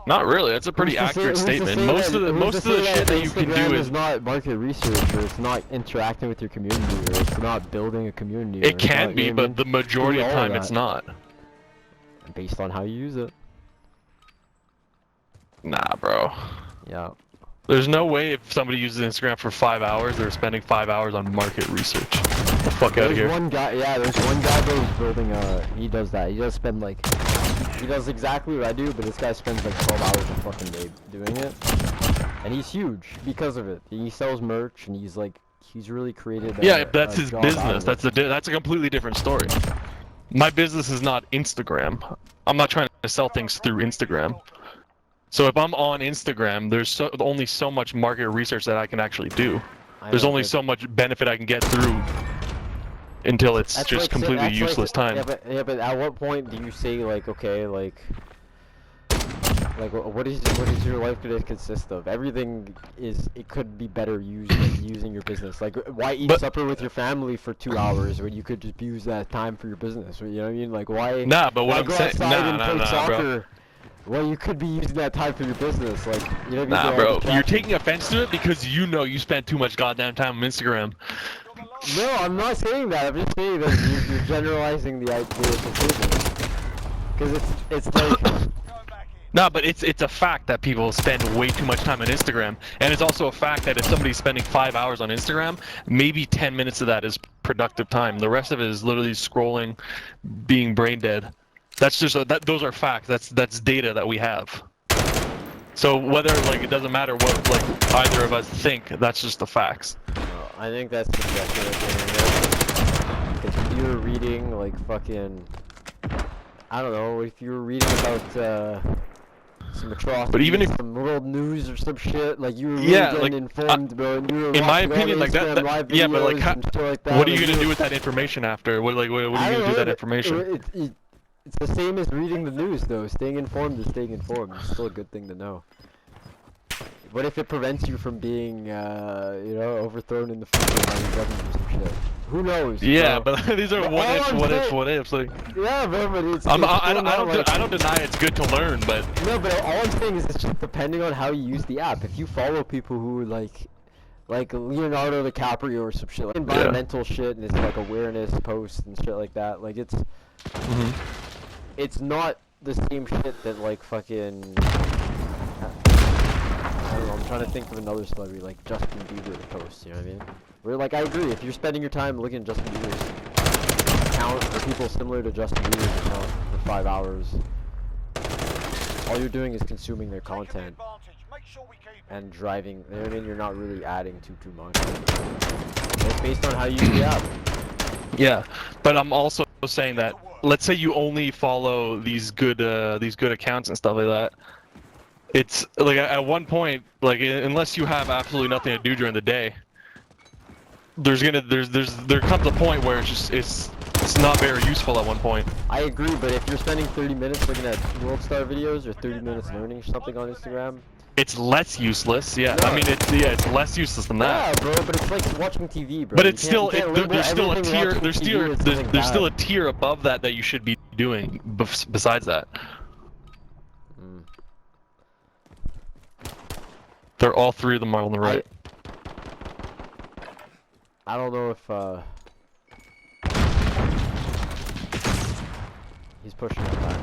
Not really. That's a pretty accurate statement. Most of the shit that you can do is not market research, or it's not interacting with your community, or it's not building a community. it can be, but the majority of time it's not. Based on how you use it. Nah, bro. Yeah. There's no way if somebody uses Instagram for 5 hours, they're spending 5 hours on market research. Get the fuck out of here. There's one guy that was building he does that. He does spend like, he does exactly what I do, but this guy spends like 12 hours a fucking day doing it. And he's huge because of it. He sells merch, and he's really created yeah, that's his business. That's a completely different story. My business is not Instagram. I'm not trying to sell things through Instagram. So if I'm on Instagram, there's only so much market research that I can actually do. There's only so much benefit I can get through until it's just completely useless time. Yeah, but at what point do you say like, okay, like what is your life gonna consist of? Everything it could be better used like using your business. Like, why eat supper with your family for 2 hours when you could just use that time for your business? You know what I mean? Like, why? Nah, but what I'm saying, bro. Well, you could be using that time for your business, like, you know. Nah, bro, you're taking offense to it because you know you spent too much goddamn time on Instagram. No, I'm not saying that. I'm just saying that you're generalizing the idea of the because it's like. No, but it's a fact that people spend way too much time on Instagram, and it's also a fact that if somebody's spending 5 hours on Instagram, maybe 10 minutes of that is productive time. The rest of it is literally scrolling, being brain dead. That's just those are facts. That's data that we have. So whether like it doesn't matter what like either of us think, that's just the facts. Well, I think that's subjective. Because if you were reading like fucking, I don't know, if you were reading about some atrocities, but even if some world news or some shit, like you were really yeah, getting like, informed, bro. And you were in my opinion, like that yeah, but like, what are you like, gonna do with that information after? What are you gonna do with that information? It's the same as reading the news, though. Staying informed is staying informed. It's still a good thing to know. What if it prevents you from being, you know, overthrown in the future by the government or some shit? Who knows? Yeah, bro? but these are what ifs. Like, yeah, bro, but it's. I don't deny it's good to learn, but. No, but all I'm saying is it's just depending on how you use the app. If you follow people who like Leonardo DiCaprio or some shit, like environmental shit, and it's like awareness posts and shit like that, like it's. It's not the same shit that like fucking. I don't know. I'm trying to think of another celebrity like Justin Bieber posts. You know what I mean? Where like I agree. If you're spending your time looking at Justin Bieber's account or people similar to Justin Bieber's account for 5 hours, all you're doing is consuming their content and driving. You know what I mean? You're not really adding too much. It's based on how you use the app. Yeah, but I'm also saying that. Let's say you only follow these good accounts and stuff like that. It's like at one point, like unless you have absolutely nothing to do during the day, there comes a point where it's not very useful at one point. I agree, but if you're spending 30 minutes looking at World Star videos or 30 minutes learning something on Instagram, it's less useless. Yeah, I mean it's less useless than that. Yeah, bro, but it's like watching TV, bro. But it's still there's still a tier there's still a tier above that you should be doing besides that. They're all three of them are on the right. I don't know if he's pushing it back.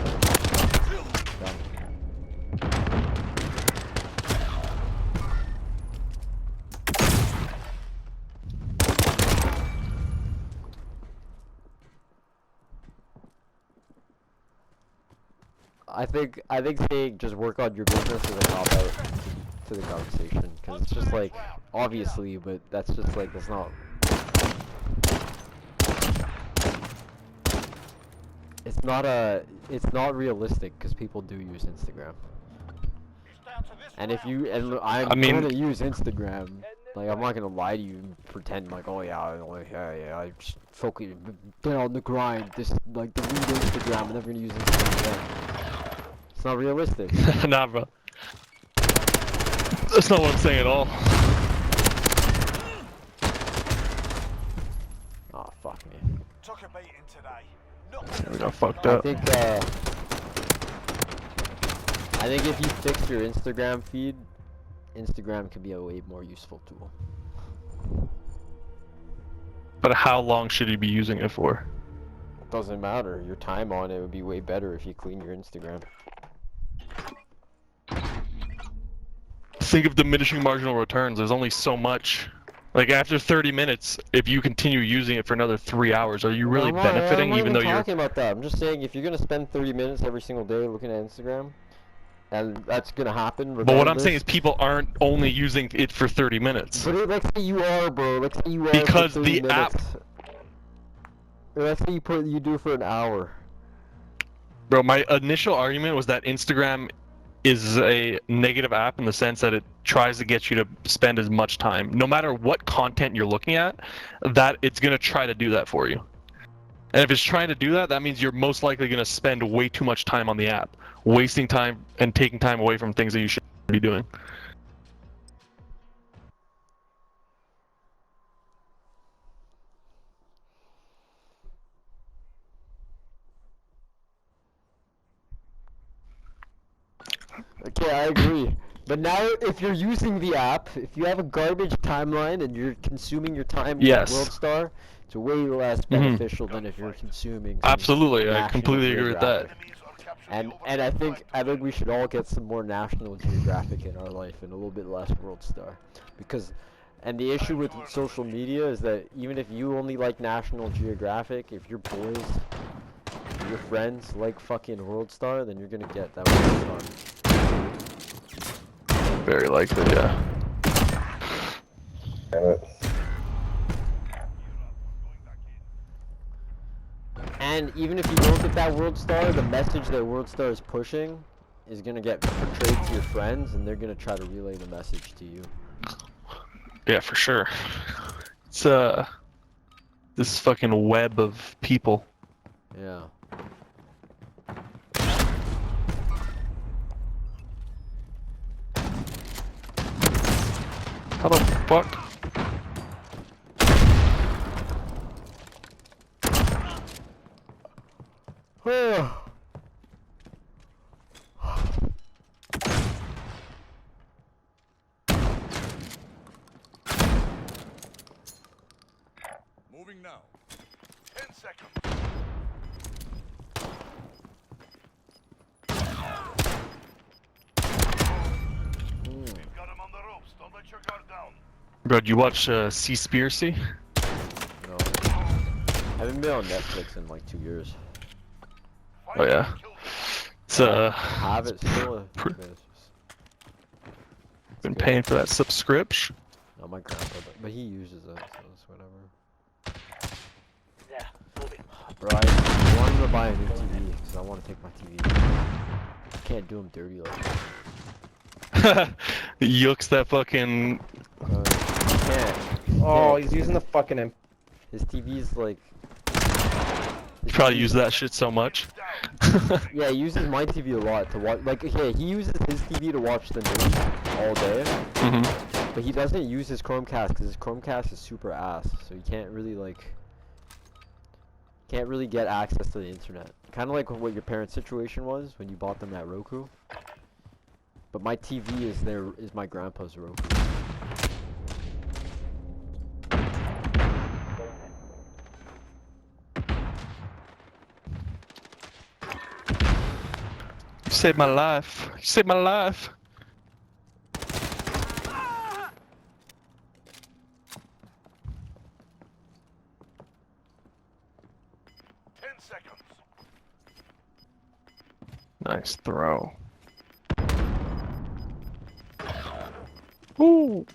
I think saying just work on your business is a cop out to the conversation, because it's just like obviously, but that's just like that's not. It's not realistic because people do use Instagram. And if you I'm gonna use Instagram. Like, I'm not gonna lie to you and pretend like, oh yeah, I just focus, been on the grind, just like delete Instagram, I'm never gonna use Instagram again. It's not realistic. Nah, bro. That's not what I'm saying at all. Oh, fuck me. Took a beating today. We got fucked up. I I think if you fix your Instagram feed, Instagram can be a way more useful tool. But how long should you be using it for? Doesn't matter. Your time on it would be way better if you clean your Instagram. Think of diminishing marginal returns. There's only so much. Like after 30 minutes, if you continue using it for another 3 hours, are you really benefiting? I'm not even though even you're talking about that. I'm just saying if you're gonna spend 30 minutes every single day looking at Instagram, and that's gonna happen regardless. But what I'm saying is people aren't only using it for 30 minutes. But let's say you are, bro. Let's say you are Because for 30 the minutes. app. Let's say you do for an hour. Bro, my initial argument was that Instagram is a negative app in the sense that it tries to get you to spend as much time. No matter what content you're looking at, that it's going to try to do that for you. And if it's trying to do that, that means you're most likely going to spend way too much time on the app, wasting time and taking time away from things that you should be doing. Okay, I agree. But now, if you're using the app, if you have a garbage timeline and you're consuming your time with Yes. WorldStar, it's way less beneficial than if you're consuming. some Absolutely, I National completely agree with that. Geographic. And I think we should all get some more National Geographic in our life and a little bit less WorldStar, because. And the issue with social media is that even if you only like National Geographic, if your boys, your friends like fucking WorldStar, then you're gonna get that WorldStar. Very likely, yeah. Damn it. And even if you don't get that WorldStar, the message that WorldStar is pushing is gonna get portrayed to your friends, and they're gonna try to relay the message to you. Yeah, for sure. It's this fucking web of people. Yeah. How the fuck? Moving now. 10 seconds. We've got him on the ropes. Don't let your guard down. Bro, do you watch Seaspiracy? No. I haven't been on Netflix in like 2 years. Oh yeah. It's I have it still. Pr- but it's just- been paying for that subscription. No, my grandpa, but he uses it, so it's whatever. Yeah, moving. Bro, I wanted to buy a new TV because I want to take my TV. I can't do them dirty like that. Yooks that fucking. I can't. Oh, Yeah, he's using the fucking imp. His TV's like. You probably use that shit so much. Yeah, he uses my TV a lot to watch. Like, okay, he uses his TV to watch the news all day, Hmm. but he doesn't use his Chromecast because his Chromecast is super ass, so he can't really get access to the internet. Kind of like what your parents' situation was when you bought them that Roku. But my TV is my grandpa's Roku. You saved my life. You saved my life. 10 seconds. Nice throw. Ooh.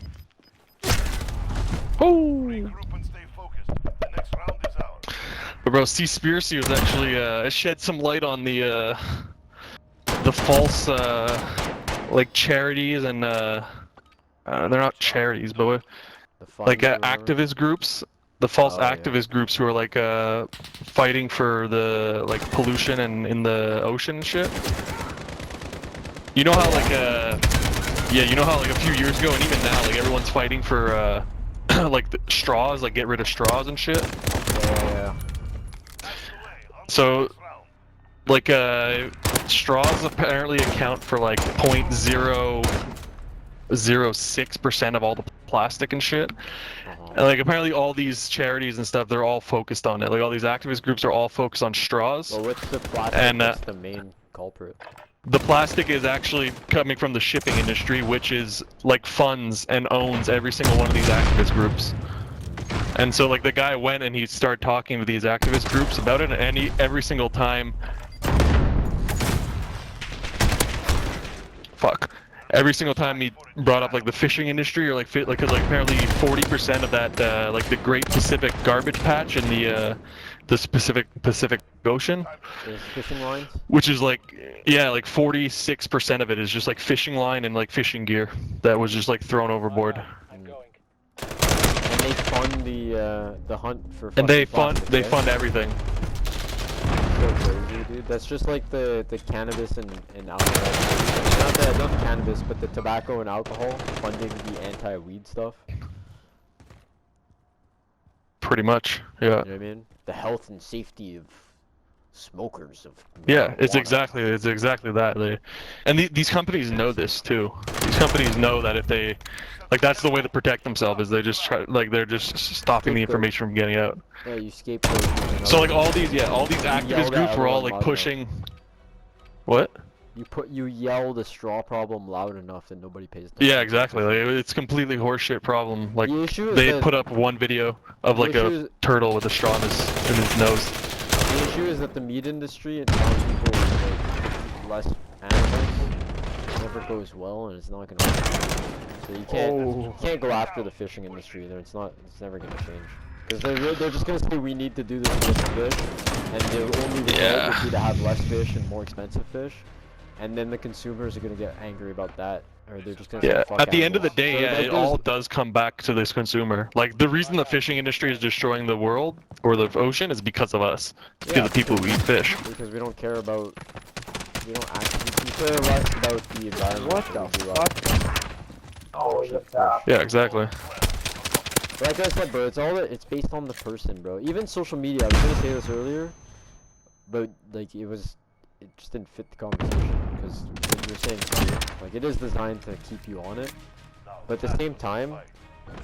Ooh. Regroup and stay focused. The next round is ours. But bro, Seaspiracy was actually it shed some light on the false like charities and they're not charities, but The like funds or whatever. activist groups, the false Oh, yeah. activist groups who are like fighting for the like pollution and in the ocean and shit. You know how like yeah, you know how like a few years ago and even now like everyone's fighting for like the straws, like get rid of straws and shit. Yeah. That's the way. On to So the next round. like straws apparently account for like 0.006% of all the plastic and shit. And like apparently all these charities and stuff, they're all focused on it. Like all these activist groups are all focused on straws. Well, what's the plastic And, that's the main culprit? The plastic is actually coming from the shipping industry, which is like funds and owns every single one of these activist groups. And so like the guy went and he started talking to these activist groups about it, and every single time, every single time he brought up like the fishing industry or like cause like apparently 40% of that like the Great Pacific Garbage Patch in the Pacific Ocean, There's fishing lines? which is like, yeah, like 46% of it is just like fishing line and like fishing gear that was just like thrown overboard. I'm going. And they fund the hunt for And they fucking fund plastic, right? everything. So crazy, dude. That's just like the cannabis and alcohol. Not the cannabis, but the tobacco and alcohol funding the anti-weed stuff. Pretty much, yeah. You know what I mean? The health and safety of smokers of Yeah, it's marijuana. exactly that. And these companies know this too. These companies know that if they, like, that's the way to protect themselves, is they just try, like, they're just stopping the information from getting out. Yeah, you scapegoat. using So like other- all these activist yelled at groups were all everyone like loud pushing. What? You yell the straw problem loud enough that nobody pays attention. Yeah, exactly. Like, it's completely horseshit problem. Like The issue is they that- put up one video of the like issue a is- turtle with a straw in his nose. The issue is that the meat industry and telling people like less animals never goes well, and it's not gonna work. So you can't go after the fishing industry either. It's never gonna change. Because they're just gonna say we need to do this with fish, and the only result would be to have less fish and more expensive fish, and then the consumers are gonna get angry about that, or they're just gonna say, Yeah, fuck at the end of the animals. day, So, yeah, like, it there's- all does come back to this consumer. Like, the reason the fishing industry is destroying the world, or the ocean, is because of us. It's because Yeah, of people who eat fish. because we don't care about, we don't actually, we care less about the environment. What than the we do fuck? Oh, shit, look that. Yeah, exactly. Like I said, bro, it's based on the person, bro. Even social media, I was gonna say this earlier, but like it just didn't fit the conversation because when you're saying here, like it is designed to keep you on it, but at the same time,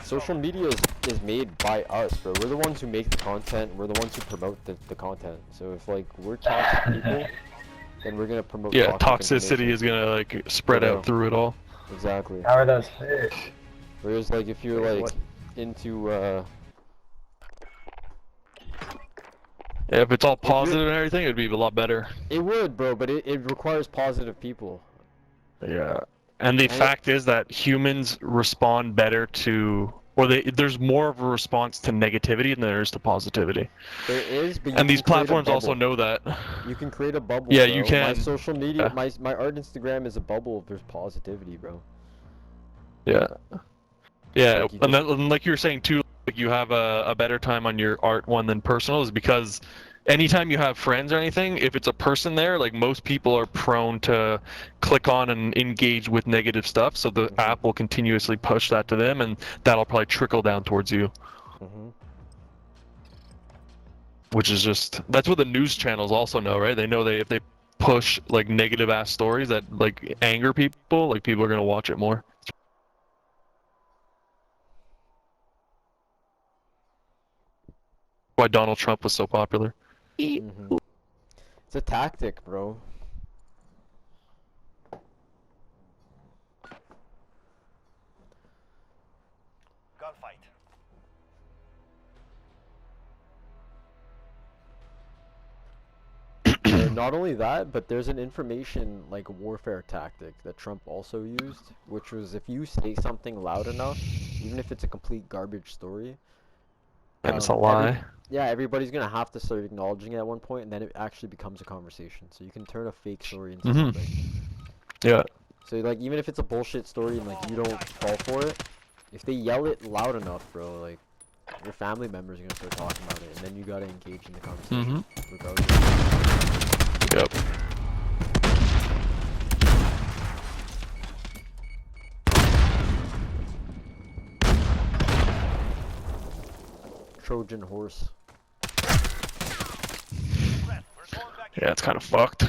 social media is made by us, bro. We're the ones who make the content. We're the ones who promote the content. So if like we're toxic people, then we're gonna promote. Yeah, toxic toxicity is gonna like spread Yeah. out through it all. Exactly. How are those fish? Whereas like if you're Wait, like what? into Yeah, if it's all positive and everything, it'd be a lot better. it would, bro, but it requires positive people. Yeah. And the fact is that humans respond better to, or there's more of a response to negativity than there is to positivity. There is, but you And these can create a platforms also bubble. know that. You can create a bubble. Yeah, bro. you My can. social media, Yeah. my art Instagram is a bubble if there's positivity, bro. Yeah. Yeah, Like, you and, and like you were saying too, like you have a better time on your art one than personal, is because anytime you have friends or anything, if it's a person there, like most people are prone to click on and engage with negative stuff, so the app will continuously push that to them, and that'll probably trickle down towards you. Mhm. Which is just, that's what the news channels also know, right? They know if they push like negative ass stories that like anger people, like people are gonna watch it more. Why Donald Trump was so popular. Mhm. It's a tactic, bro. Gunfight. Not only that, but there's an information like warfare tactic that Trump also used, which was if you say something loud enough, even if it's a complete garbage story, And it's a every- lie. yeah, everybody's gonna have to start acknowledging it at one point, and then it actually becomes a conversation. So you can turn a fake story into Mhm. something. Yeah. So like even if it's a bullshit story and like you don't fall for it, if they yell it loud enough, bro, like your family members are gonna start talking about it, and then you gotta engage in the conversation regardless. Yep. Trojan horse. We're going back Yeah, it's kind of fucked.